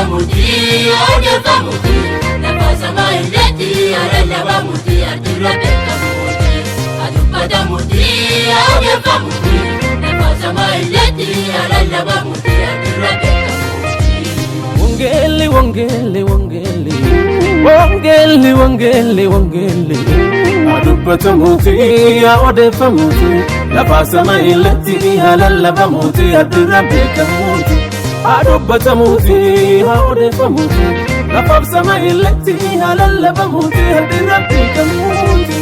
muti adefa muti nafasa maileti arella muti ardira beka muti adubada muti adefa muti nafasa maileti arella muti ardira beka wangeli wangeli wangeli wangeli wangeli wangeli adubada muti adefa muti nafasa maileti arella muti ardira beka muti adubada muti adefa muti nafasa maileti arella muti ardira beka muti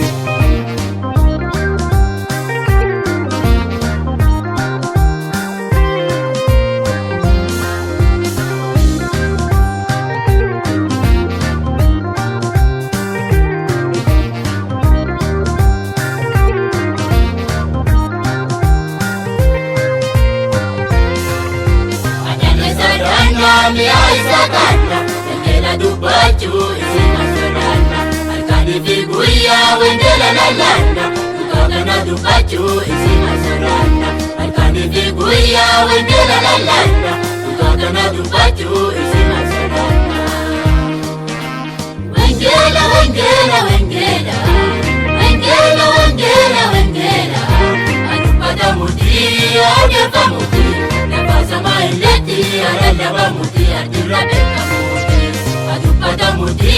mi aisakana ngela dubachu isina sorana alkani figuya wendela lalanda ukagana dubachu isina sorana alkani figuya wendela lalanda ukagana dubachu isina sorana wengela wengela wengela wengela wengela wengela adupada muti adefa muti nafasa maileti arella muti ardira beka muti adubada muti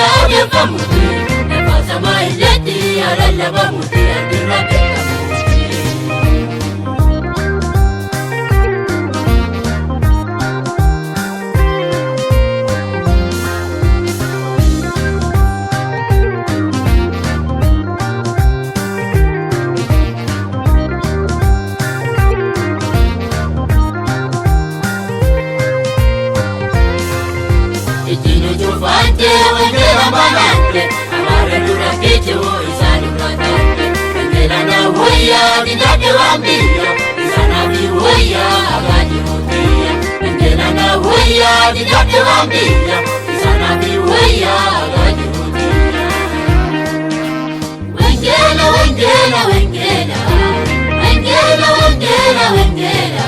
adefa muti nafasa maileti arella muti ardira beka Fante wengela malante amare dura kichu isani mratante wengela na huya didate wambia isana vihuya agaji mutia wengela na huya didate wambia isana vihuya agaji mutia wengela wengela wengela wengela wengela wengela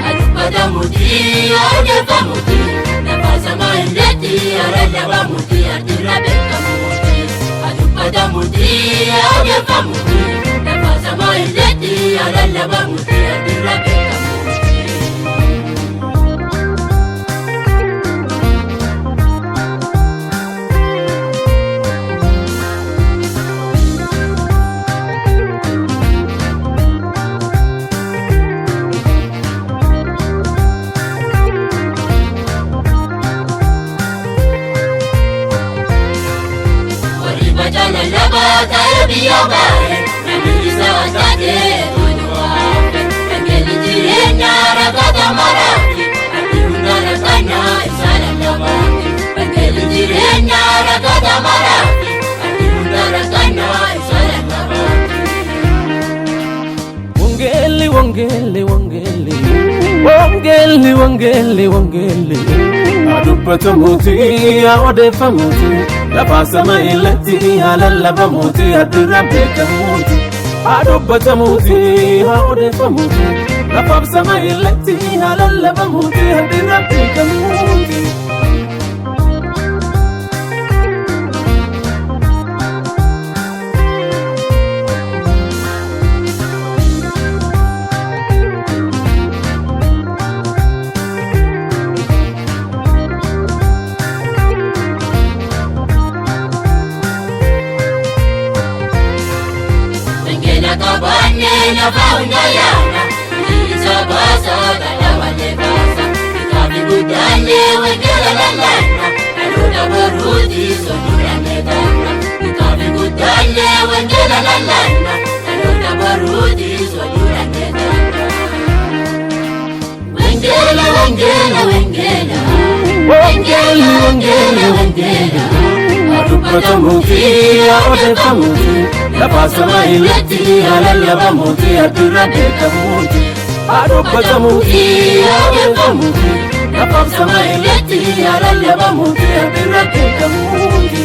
adubada mutia adefa muti nafasa maileti arella muti ardira beka muti adubada muti adefa muti nafasa maileti arella muti ardira beka Tarbiya bae, namiri sawatate tunuwafe Engeli jirenya rakata marafi Adirunda rakana isala labaki Engeli jirenya rakata marafi Adirunda rakana isala labaki wangeli wangeli wangeli wangeli wangeli wangeli adubada muti adefa muti nafasa maileti arella muti ardira beka muti adubada muti adefa muti nafasa maileti arella muti ardira beka muti kabane na fauna yana Nisa basa gala wale basa Ikabi budane wengela lalana Aluna barudi sodura medana Ikabi budane wengela lalana Aluna barudi sodura medana Wengela wengela wengela Wengela wengela wengela adubada muti adefa muti nafasa maileti arella muti ardira beka muti adubada muti adefa muti nafasa maileti arella muti ardira beka muti